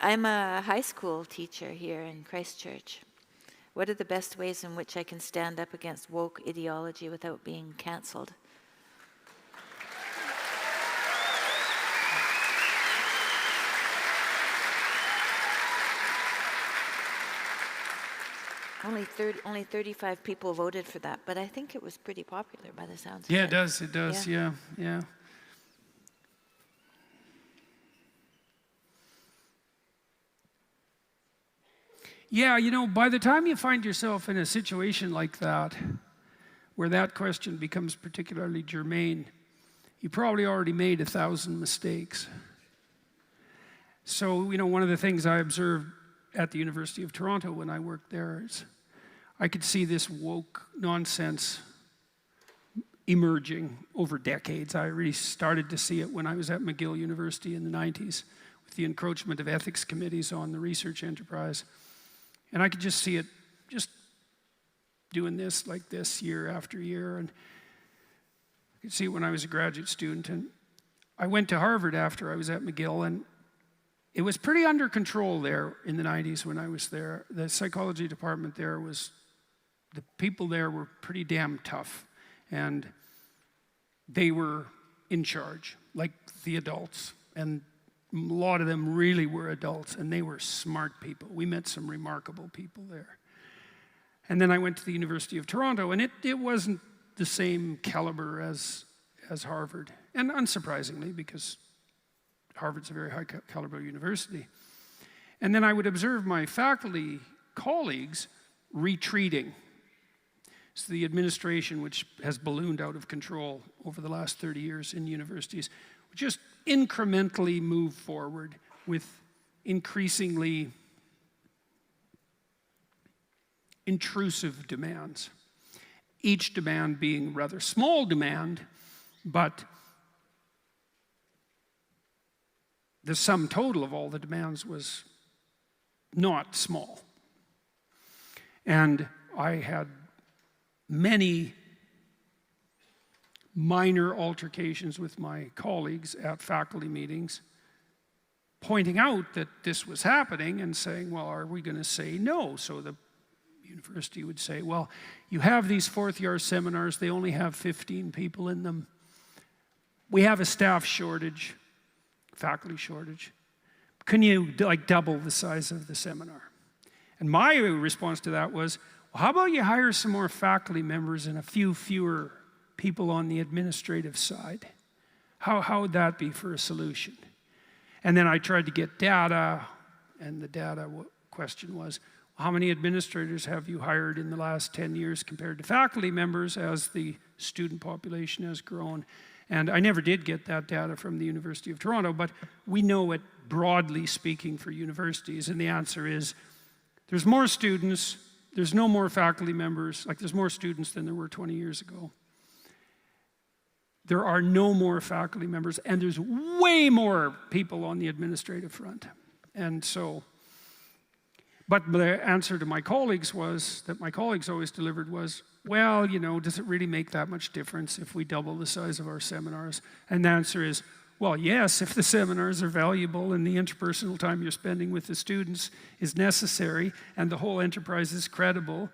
I'm a high school teacher here in Christchurch. What are the best ways in which I can stand up against woke ideology without being cancelled? Only 35 people voted for that, but I think it was pretty popular by the sounds of it. Yeah, it does, yeah. Yeah, you know, by the time you find yourself in a situation like that, where that question becomes particularly germane, you probably already made 1,000 mistakes. So, you know, one of the things I observed at the University of Toronto when I worked there is I could see this woke nonsense emerging over decades. I really started to see it when I was at McGill University in the 90s with the encroachment of ethics committees on the research enterprise. And I could just see it just doing this like this year after year. And I could see it when I was a graduate student. And I went to Harvard after I was at McGill, and it was pretty under control there in the 90s when I was there. The psychology department there was, the people there were pretty damn tough. And they were in charge, like the adults. And a lot of them really were adults, and they were smart people. We met some remarkable people there. And then I went to the University of Toronto, and it wasn't the same caliber as Harvard. And unsurprisingly, because Harvard's a very high caliber university. And then I would observe my faculty colleagues retreating. So the administration, which has ballooned out of control over the last 30 years in universities, just incrementally move forward with increasingly intrusive demands. Each demand being a rather small demand, but the sum total of all the demands was not small. And I had many minor altercations with my colleagues at faculty meetings, pointing out that this was happening and saying, well, are we going to say no? So the university would say, well, you have these fourth-year seminars, they only have 15 people in them. We have a staff shortage, faculty shortage. Can you like double the size of the seminar? And my response to that was, well, how about you hire some more faculty members and a few fewer people on the administrative side? How would that be for a solution? And then I tried to get data, and the data question was, how many administrators have you hired in the last 10 years compared to faculty members as the student population has grown? And I never did get that data from the University of Toronto, but we know it broadly speaking for universities, and the answer is there's more students, there's no more faculty members, like there's more students than there were 20 years ago. There are no more faculty members, and there's way more people on the administrative front. And so, but the answer to my colleagues was, that my colleagues always delivered was, well, you know, does it really make that much difference if we double the size of our seminars? And the answer is, well, yes, if the seminars are valuable and the interpersonal time you're spending with the students is necessary and the whole enterprise is credible,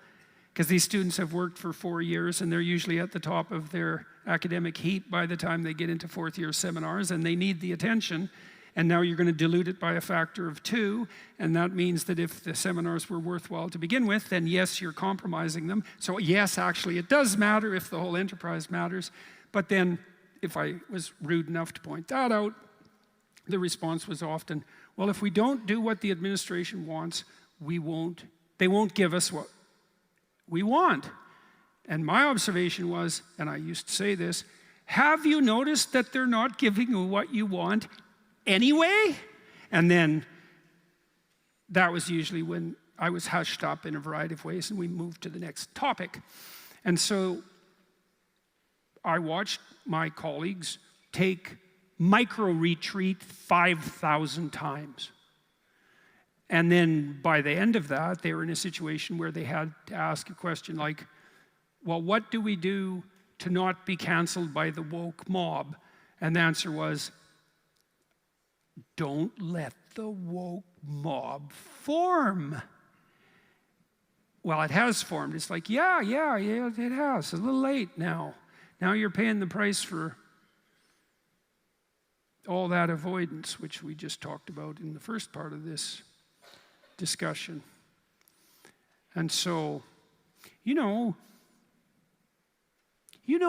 because these students have worked for 4 years and they're usually at the top of their academic heat by the time they get into fourth-year seminars, and they need the attention. And now you're going to dilute it by a factor of 2, and that means that if the seminars were worthwhile to begin with, then yes, you're compromising them. So yes, actually, it does matter if the whole enterprise matters. But then, if I was rude enough to point that out, the response was often, well, if we don't do what the administration wants, they won't give us what we want. And my observation was, and I used to say this, have you noticed that they're not giving you what you want anyway? And then that was usually when I was hushed up in a variety of ways and we moved to the next topic. And so I watched my colleagues take micro-retreat 5,000 times. And then by the end of that, they were in a situation where they had to ask a question like, well, what do we do to not be canceled by the woke mob? And the answer was, don't let the woke mob form? Well, it has formed. It's like, yeah, it has. It's a little late now. Now you're paying the price for all that avoidance, which we just talked about in the first part of this discussion. And so, you know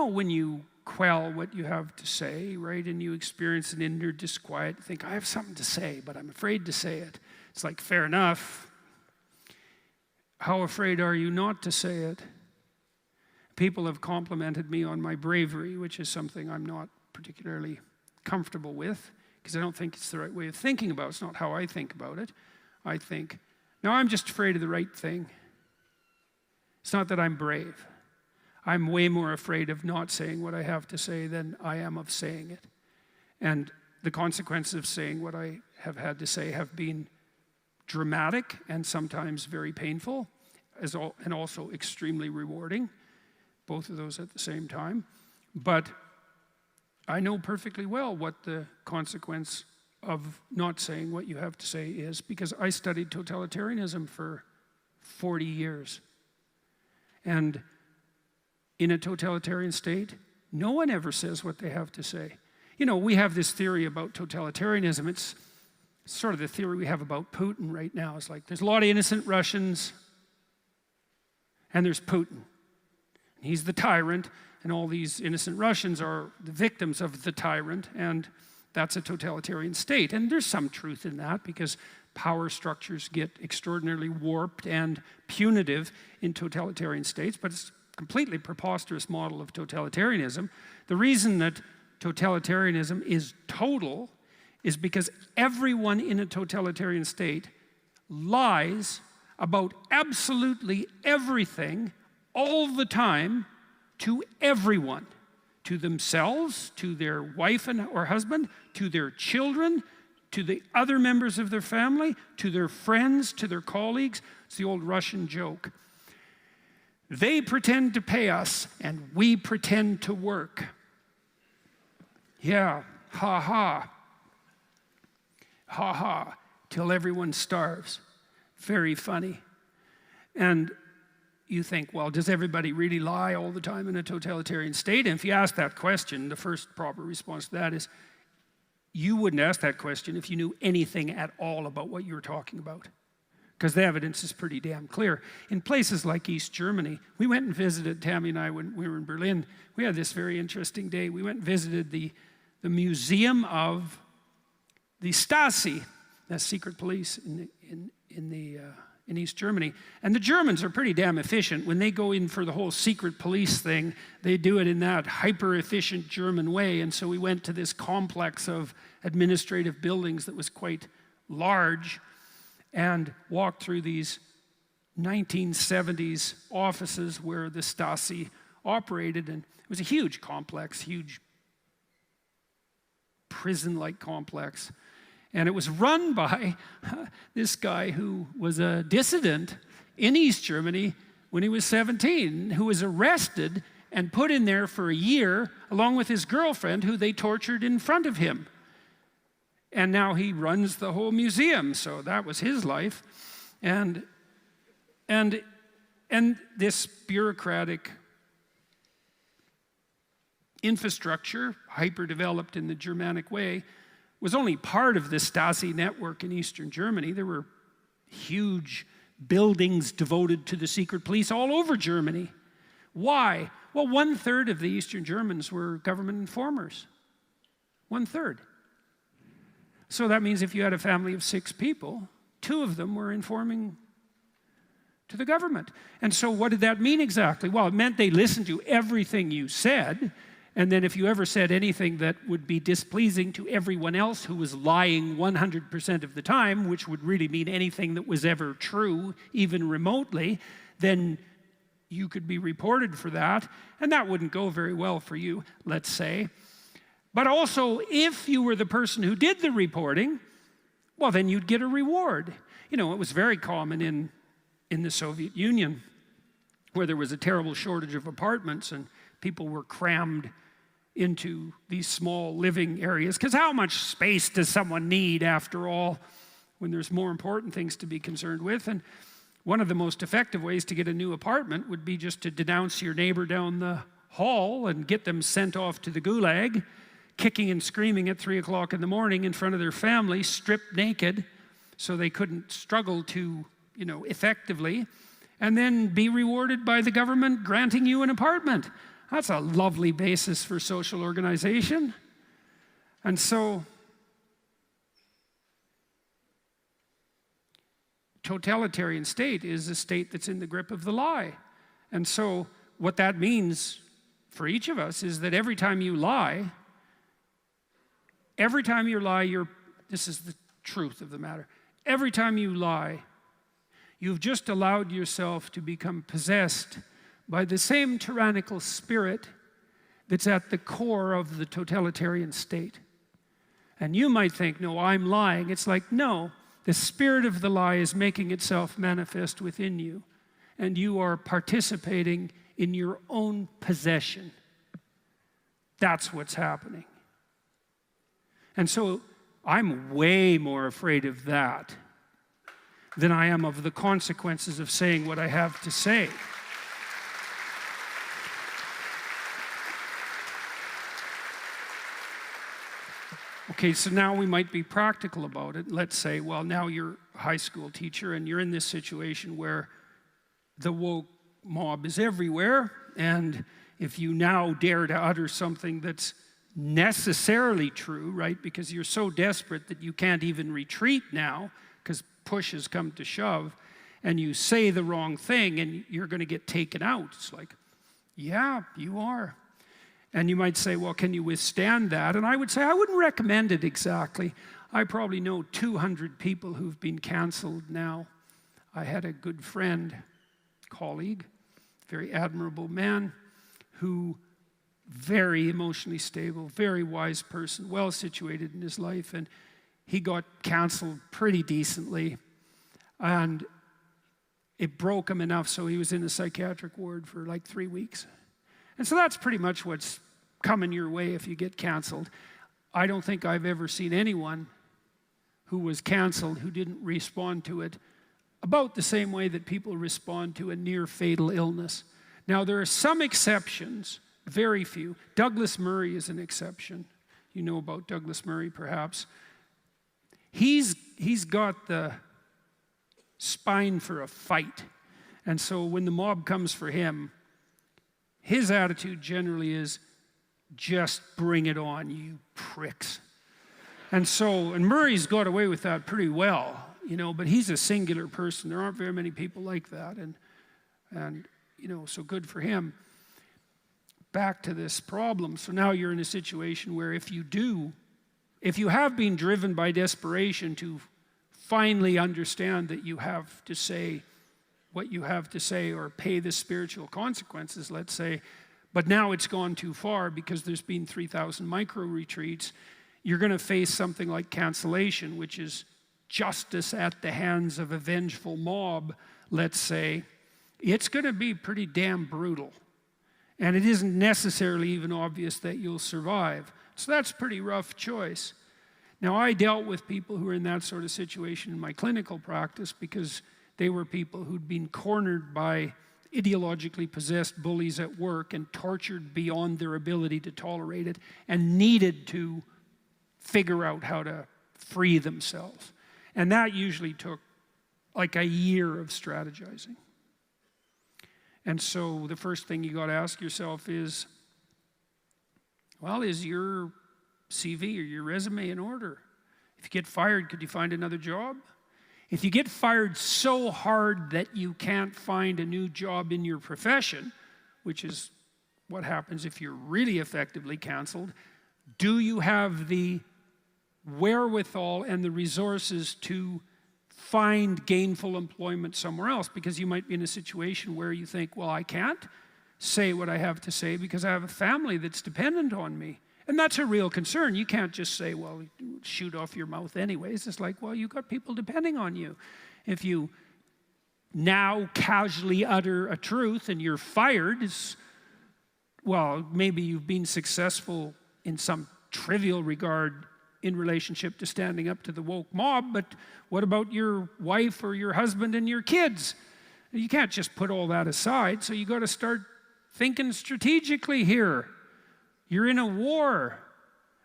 when you quell what you have to say, right? And you experience an inner disquiet, you think, I have something to say, but I'm afraid to say it. It's like, fair enough. How afraid are you not to say it? People have complimented me on my bravery, which is something I'm not particularly comfortable with, because I don't think it's the right way of thinking about it. It's not how I think about it. I think, no, I'm just afraid of the right thing. It's not that I'm brave. I'm way more afraid of not saying what I have to say than I am of saying it. And the consequences of saying what I have had to say have been dramatic and sometimes very painful, and also extremely rewarding, both of those at the same time. But I know perfectly well what the consequence of not saying what you have to say is, because I studied totalitarianism for 40 years. And in a totalitarian state, no one ever says what they have to say. We have this theory about totalitarianism. It's sort of the theory we have about Putin right now. It's like there's a lot of innocent Russians, and there's Putin. He's the tyrant, and all these innocent Russians are the victims of the tyrant, and that's a totalitarian state. And there's some truth in that, because power structures get extraordinarily warped and punitive in totalitarian states, but it's a completely preposterous model of totalitarianism. The reason that totalitarianism is total is because everyone in a totalitarian state lies about absolutely everything all the time to everyone, to themselves, to their wife or husband, to their children, to the other members of their family, to their friends, to their colleagues. It's the old Russian joke. They pretend to pay us and we pretend to work. Yeah, ha ha. Ha ha, till everyone starves. Very funny. And you think, well, does everybody really lie all the time in a totalitarian state? And if you ask that question, the first proper response to that is, you wouldn't ask that question if you knew anything at all about what you were talking about, because the evidence is pretty damn clear. In places like East Germany, we went and visited, Tammy and I, when we were in Berlin, we had this very interesting day. We went and visited the museum of the Stasi, that's secret police in East Germany. And the Germans are pretty damn efficient. When they go in for the whole secret police thing, they do it in that hyper-efficient German way. And so we went to this complex of administrative buildings that was quite large and walked through these 1970s offices where the Stasi operated. And it was a huge complex, huge prison-like complex. And it was run by this guy who was a dissident in East Germany when he was 17, who was arrested and put in there for a year, along with his girlfriend, who they tortured in front of him. And now he runs the whole museum, so that was his life. And this bureaucratic infrastructure, hyper-developed in the Germanic way, was only part of the Stasi network in Eastern Germany. There were huge buildings devoted to the secret police all over Germany. Why? Well, 1/3 of the Eastern Germans were government informers. 1/3. So that means if you had a family of 6 people, 2 of them were informing to the government. And so what did that mean exactly? Well, it meant they listened to everything you said, and then if you ever said anything that would be displeasing to everyone else who was lying 100% of the time, which would really mean anything that was ever true, even remotely, then you could be reported for that, and that wouldn't go very well for you, let's say. But also, if you were the person who did the reporting, well, then you'd get a reward. You know, it was very common in the Soviet Union, where there was a terrible shortage of apartments and people were crammed into these small living areas. Because how much space does someone need, after all? when there's more important things to be concerned with. And one of the most effective ways to get a new apartment would be just to denounce your neighbor down the hall and get them sent off to the gulag, kicking and screaming at 3 o'clock in the morning in front of their family, stripped naked, so they couldn't struggle to, effectively, and then be rewarded by the government granting you an apartment. That's a lovely basis for social organization. And so, totalitarian state is a state that's in the grip of the lie. And so, what that means for each of us is that every time you lie, this is the truth of the matter, every time you lie, you've just allowed yourself to become possessed by the same tyrannical spirit that's at the core of the totalitarian state. And you might think, no, I'm lying. It's like, no, the spirit of the lie is making itself manifest within you, and you are participating in your own possession. That's what's happening. And so I'm way more afraid of that than I am of the consequences of saying what I have to say. Okay, so now we might be practical about it. Let's say, well, now you're a high school teacher and you're in this situation where the woke mob is everywhere, and if you now dare to utter something that's necessarily true, right, because you're so desperate that you can't even retreat now because push has come to shove, and you say the wrong thing and you're going to get taken out. It's like, yeah, you are. And you might say, well, can you withstand that? And I would say, I wouldn't recommend it exactly. I probably know 200 people who've been canceled now. I had a good friend, colleague, very admirable man, who very emotionally stable, very wise person, well situated in his life, and he got canceled pretty decently, and it broke him enough so he was in a psychiatric ward for like 3 weeks. And so that's pretty much what's coming your way if you get canceled. I don't think I've ever seen anyone who was canceled who didn't respond to it about the same way that people respond to a near fatal illness. Now, there are some exceptions, very few. Douglas Murray is an exception. You know about Douglas Murray, perhaps. He's got the spine for a fight. And so when the mob comes for him, his attitude generally is, just bring it on, you pricks. And Murray's got away with that pretty well, but he's a singular person. There aren't very many people like that. And so good for him. Back to this problem. So now you're in a situation where if you have been driven by desperation to finally understand that you have to say what you have to say or pay the spiritual consequences, let's say, but now it's gone too far because there's been 3,000 micro-retreats, you're going to face something like cancellation, which is justice at the hands of a vengeful mob, let's say. It's going to be pretty damn brutal. And it isn't necessarily even obvious that you'll survive. So that's a pretty rough choice. Now, I dealt with people who were in that sort of situation in my clinical practice because they were people who'd been cornered by ideologically possessed bullies at work and tortured beyond their ability to tolerate it and needed to figure out how to free themselves. And that usually took like a year of strategizing. And so the first thing you got to ask yourself is, well, is your CV or your resume in order? If you get fired, could you find another job? If you get fired so hard that you can't find a new job in your profession, which is what happens if you're really effectively canceled, do you have the wherewithal and the resources to find gainful employment somewhere else? Because you might be in a situation where you think, well, I can't say what I have to say because I have a family that's dependent on me. And that's a real concern. You can't just say, well, shoot off your mouth anyways. It's like, well, you've got people depending on you. If you now casually utter a truth and you're fired, well, maybe you've been successful in some trivial regard in relationship to standing up to the woke mob, but what about your wife or your husband and your kids? You can't just put all that aside, so you got to start thinking strategically here. You're in a war.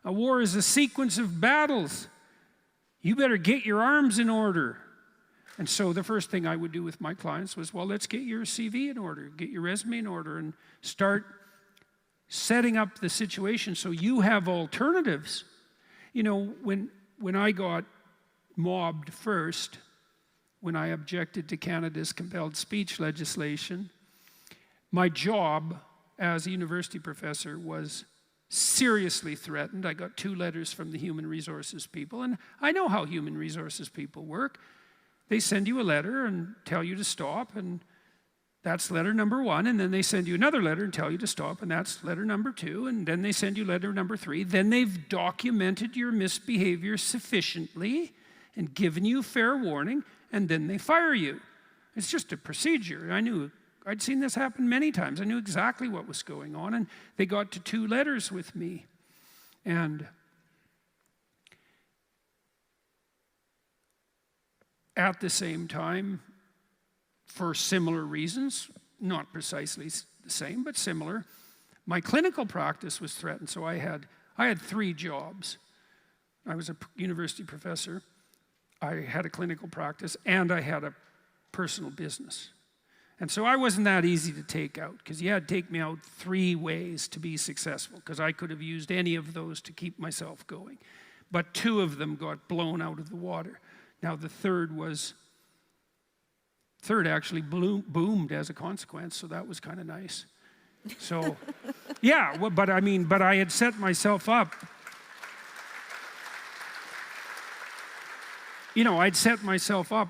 A war is a sequence of battles. You better get your arms in order. And so the first thing I would do with my clients was, well, let's get your CV in order, get your resume in order, and start setting up the situation so you have alternatives. You know, when I got mobbed first, when I objected to Canada's compelled speech legislation, my job as a university professor was seriously threatened. I got 2 letters from the human resources people, and I know how human resources people work. They send you a letter and tell you to stop, and that's letter number 1, and then they send you another letter and tell you to stop, and that's letter number 2, and then they send you letter number 3. Then they've documented your misbehavior sufficiently and given you fair warning, and then they fire you. It's just a procedure. I'd seen this happen many times. I knew exactly what was going on, and they got to 2 letters with me. And at the same time, for similar reasons, not precisely the same, but similar, my clinical practice was threatened. So I had 3 jobs. I was a university professor, I had a clinical practice, and I had a personal business. And so I wasn't that easy to take out, because you had to take me out 3 ways to be successful, because I could have used any of those to keep myself going. But 2 of them got blown out of the water. Now the third actually boomed as a consequence, so that was kind of nice. So, yeah, well, but I had set myself up. You know, I'd set myself up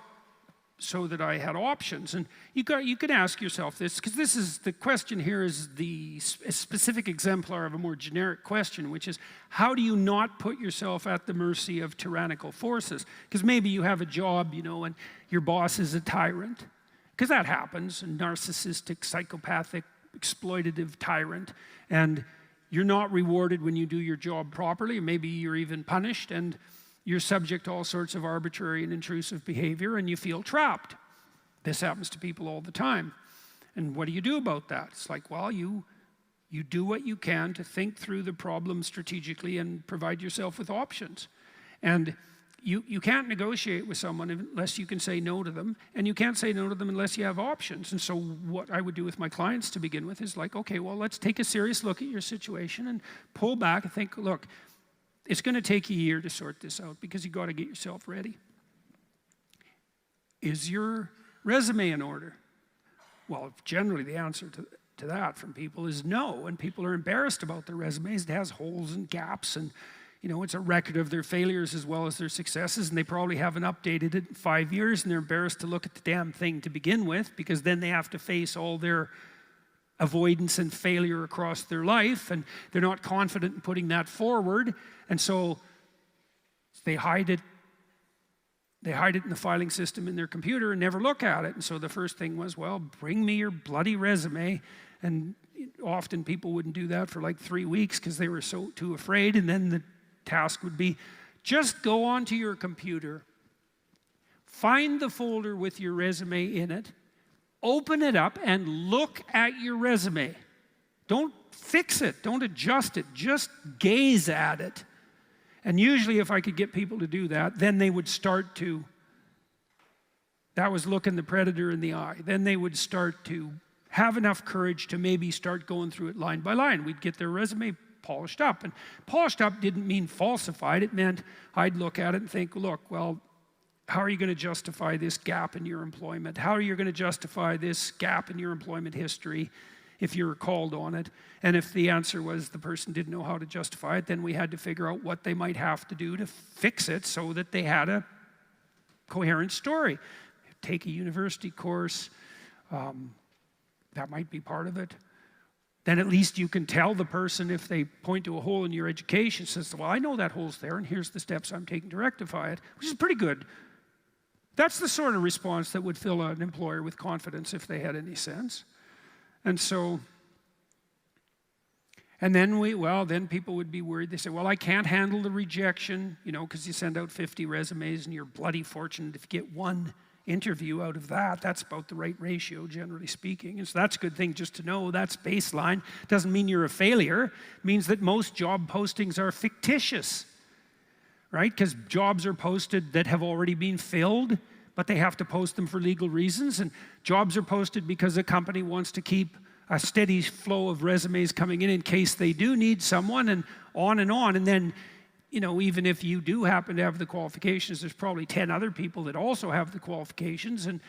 so that I had options. And you can ask yourself this, because the question here is a specific exemplar of a more generic question, which is, how do you not put yourself at the mercy of tyrannical forces? Because maybe you have a job, you know, and your boss is a tyrant, because that happens, a narcissistic, psychopathic, exploitative tyrant, and you're not rewarded when you do your job properly, or maybe you're even punished, and you're subject to all sorts of arbitrary and intrusive behavior, and you feel trapped. This happens to people all the time. And what do you do about that? It's like, well, you do what you can to think through the problem strategically and provide yourself with options. And you can't negotiate with someone unless you can say no to them, and you can't say no to them unless you have options. And so what I would do with my clients to begin with is like, okay, well, let's take a serious look at your situation and pull back and think, look, it's going to take you a year to sort this out, because you've got to get yourself ready. Is your resume in order? Well, generally the answer to that from people is no, and people are embarrassed about their resumes. It has holes and gaps, and you know, it's a record of their failures as well as their successes, and they probably haven't updated it in 5 years, and they're embarrassed to look at the damn thing to begin with, because then they have to face all their avoidance and failure across their life, and they're not confident in putting that forward, and so they hide it. They hide it in the filing system in their computer and never look at it. And so the first thing was, well, bring me your bloody resume. And often people wouldn't do that for like 3 weeks because they were so too afraid. And then the task would be, just go onto your computer, find the folder with your resume in it, open it up and look at your resume. Don't fix it, don't adjust it, just gaze at it. And usually if I could get people to do that, then they would start to, that was looking the predator in the eye, then they would start to have enough courage to maybe start going through it line by line. We'd get their resume polished up. And polished up didn't mean falsified. It meant I'd look at it and think, look, well, how are you going to justify this gap in your employment? How are you going to justify this gap in your employment history if you were called on it? And if the answer was the person didn't know how to justify it, then we had to figure out what they might have to do to fix it so that they had a coherent story. Take a university course, that might be part of it. Then at least you can tell the person, if they point to a hole in your education, says, well, I know that hole's there, and here's the steps I'm taking to rectify it, which is pretty good. That's the sort of response that would fill an employer with confidence if they had any sense. And so, And then then people would be worried. They say, well, I can't handle the rejection, because you send out 50 resumes and you're bloody fortunate if you get one interview out of that. That's about the right ratio, generally speaking. And so that's a good thing just to know. That's baseline. Doesn't mean you're a failure. It means that most job postings are fictitious, right? Because jobs are posted that have already been filled, but they have to post them for legal reasons. And jobs are posted because a company wants to keep a steady flow of resumes coming in case they do need someone, and on and on. And then, even if you do happen to have the qualifications, there's probably 10 other people that also have the qualifications, and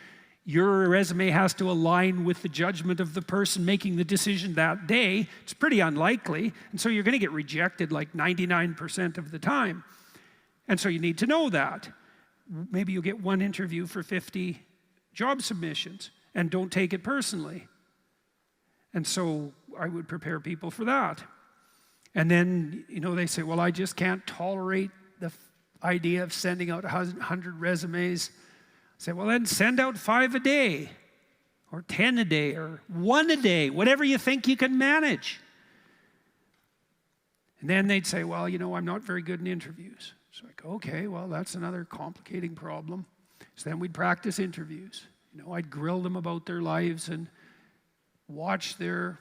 your resume has to align with the judgment of the person making the decision that day. It's pretty unlikely, and so you're going to get rejected like 99% of the time. And so you need to know that. Maybe you'll get one interview for 50 job submissions, and don't take it personally. And so I would prepare people for that. And then, they say, well, I just can't tolerate the idea of sending out 100 resumes. I say, well, then send out 5 a day, or 10 a day, or 1 a day, whatever you think you can manage. And then they'd say, well, I'm not very good in interviews. So I go, okay, well, that's another complicating problem. So then we'd practice interviews. I'd grill them about their lives and watch their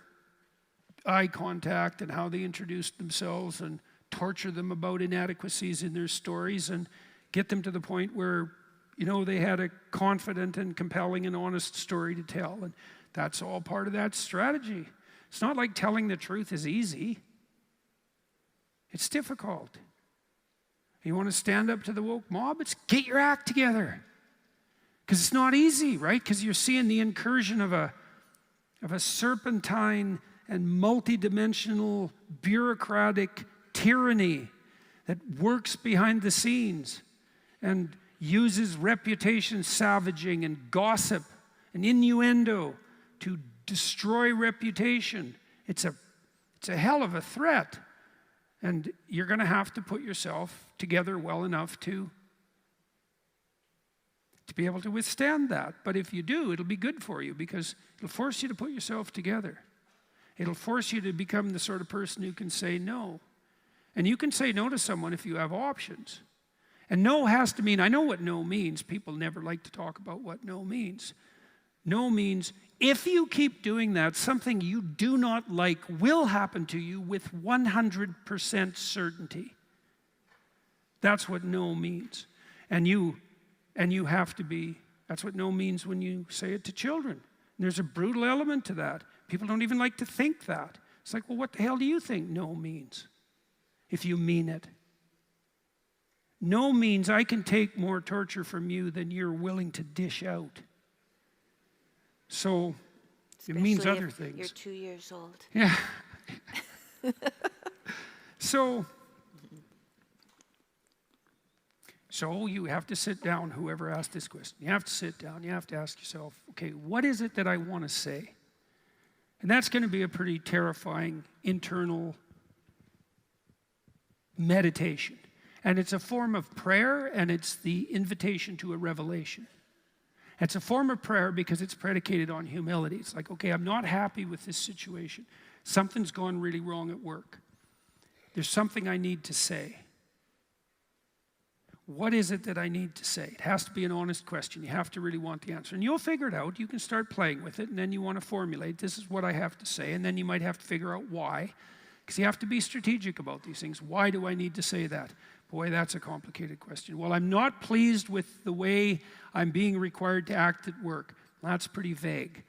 eye contact and how they introduced themselves, and torture them about inadequacies in their stories, and get them to the point where, they had a confident and compelling and honest story to tell. And that's all part of that strategy. It's not like telling the truth is easy. It's difficult. You want to stand up to the woke mob? It's get your act together. Because it's not easy, right? Because you're seeing the incursion of a serpentine and multidimensional bureaucratic tyranny that works behind the scenes and uses reputation savaging and gossip and innuendo to destroy reputation. It's a hell of a threat. And you're going to have to put yourself together well enough to be able to withstand that. But if you do, it'll be good for you, because it'll force you to put yourself together. It'll force you to become the sort of person who can say no. And you can say no to someone if you have options. And no has to mean, I know what no means. People never like to talk about what no means. No means, if you keep doing that, something you do not like will happen to you with 100% certainty. That's what no means. And you have to be, that's what no means when you say it to children. And there's a brutal element to that. People don't even like to think that. It's like, well, what the hell do you think no means if you mean it? No means I can take more torture from you than you're willing to dish out. So it means other things. You're 2 years old. Yeah. So you have to sit down, whoever asked this question. You have to sit down. You have to ask yourself, okay, what is it that I want to say? And that's going to be a pretty terrifying internal meditation. And it's a form of prayer, and it's the invitation to a revelation. It's a form of prayer because it's predicated on humility. It's like, okay, I'm not happy with this situation. Something's gone really wrong at work. There's something I need to say. What is it that I need to say? It has to be an honest question. You have to really want the answer. And you'll figure it out. You can start playing with it, and then you want to formulate, this is what I have to say, and then you might have to figure out why. Because you have to be strategic about these things. Why do I need to say that? Boy, that's a complicated question. Well, I'm not pleased with the way I'm being required to act at work. That's pretty vague.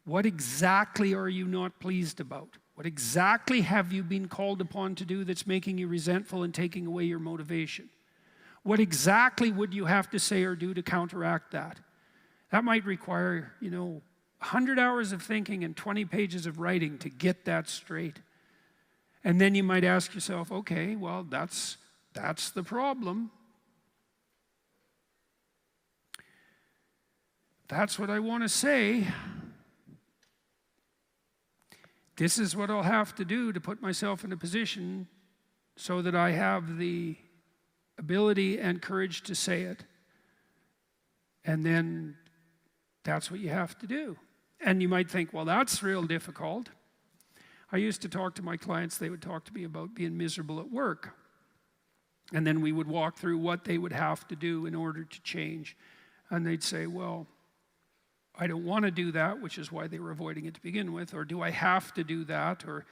What exactly are you not pleased about? What exactly have you been called upon to do that's making you resentful and taking away your motivation? What exactly would you have to say or do to counteract that? That might require, 100 hours of thinking and 20 pages of writing to get that straight. And then you might ask yourself, okay, well, that's the problem. That's what I want to say. This is what I'll have to do to put myself in a position so that I have the ability and courage to say it. And then that's what you have to do. And you might think, well, that's real difficult. I used to talk to my clients, they would talk to me about being miserable at work. And then we would walk through what they would have to do in order to change. And they'd say, well, I don't want to do that, which is why they were avoiding it to begin with. Or do I have to do that? Or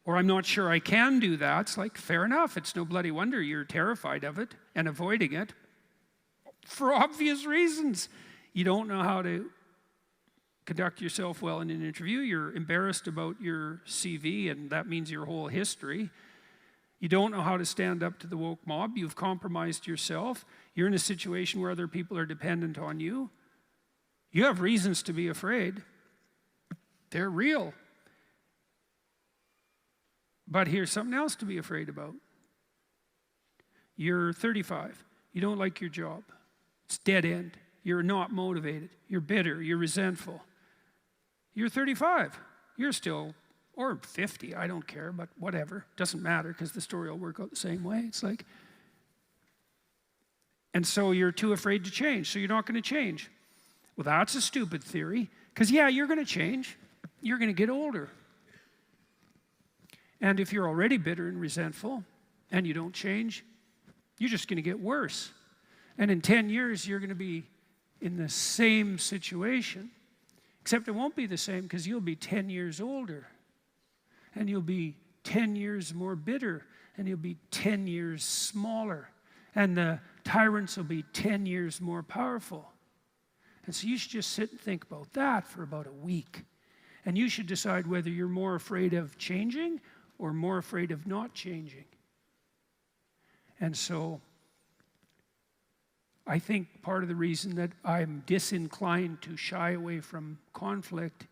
I'm not sure I can do that. It's like, fair enough. It's no bloody wonder you're terrified of it and avoiding it for obvious reasons. You don't know how to conduct yourself well in an interview. You're embarrassed about your CV, and that means your whole history. You don't know how to stand up to the woke mob. You've compromised yourself. You're in a situation where other people are dependent on you. You have reasons to be afraid. They're real. But here's something else to be afraid about. You're 35. You don't like your job. It's dead end. You're not motivated. You're bitter. You're resentful. You're 35. You're still, or 50, I don't care, but whatever. Doesn't matter because the story will work out the same way. It's like, and so you're too afraid to change, so you're not going to change. Well, that's a stupid theory, because yeah, you're going to change. You're going to get older. And if you're already bitter and resentful and you don't change, you're just going to get worse. And in 10 years, you're going to be in the same situation, except it won't be the same because you'll be 10 years older. And you'll be 10 years more bitter. And you'll be 10 years smaller. And the tyrants will be 10 years more powerful. And so you should just sit and think about that for about a week. And you should decide whether you're more afraid of changing or more afraid of not changing. And so I think part of the reason that I'm disinclined to shy away from conflict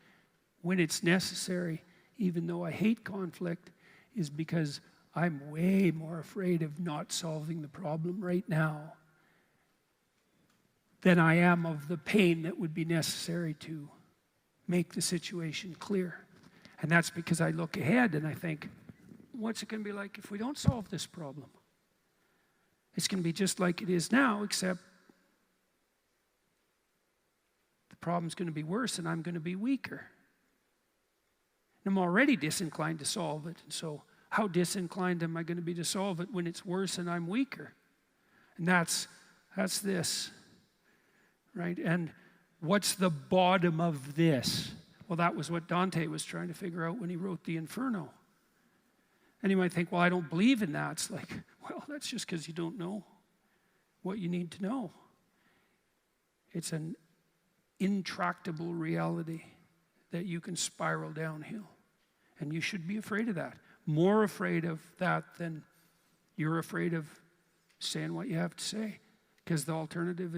when it's necessary, even though I hate conflict, is because I'm way more afraid of not solving the problem right now than I am of the pain that would be necessary to make the situation clear. And that's because I look ahead and I think, what's it going to be like if we don't solve this problem? It's going to be just like it is now, except the problem's going to be worse and I'm going to be weaker. And I'm already disinclined to solve it. And so how disinclined am I going to be to solve it when it's worse and I'm weaker? And that's this, right? And what's the bottom of this? Well, that was what Dante was trying to figure out when he wrote the Inferno. And you might think, well, I don't believe in that. It's like, well, that's just because you don't know what you need to know. It's an intractable reality that you can spiral downhill. And you should be afraid of that. More afraid of that than you're afraid of saying what you have to say. Because the alternative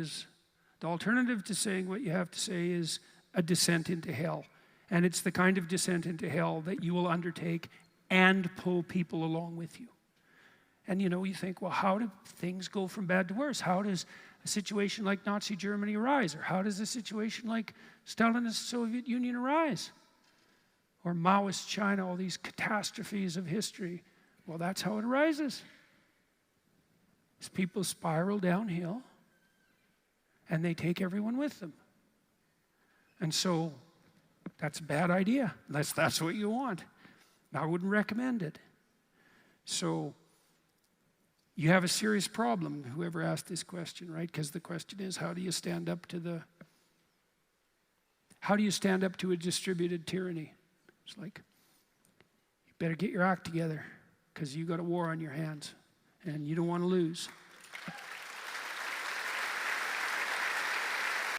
to saying what you have to say is a descent into hell. And it's the kind of descent into hell that you will undertake and pull people along with you. And you think, well, how do things go from bad to worse? How does a situation like Nazi Germany arise? Or how does a situation like Stalinist Soviet Union arise? Or Maoist China, all these catastrophes of history. Well, that's how it arises. As people spiral downhill and they take everyone with them. And so that's a bad idea, unless that's what you want. I wouldn't recommend it. So you have a serious problem, whoever asked this question, right? Because the question is, how do you stand up to a distributed tyranny? It's like, you better get your act together because you got a war on your hands and you don't want to lose.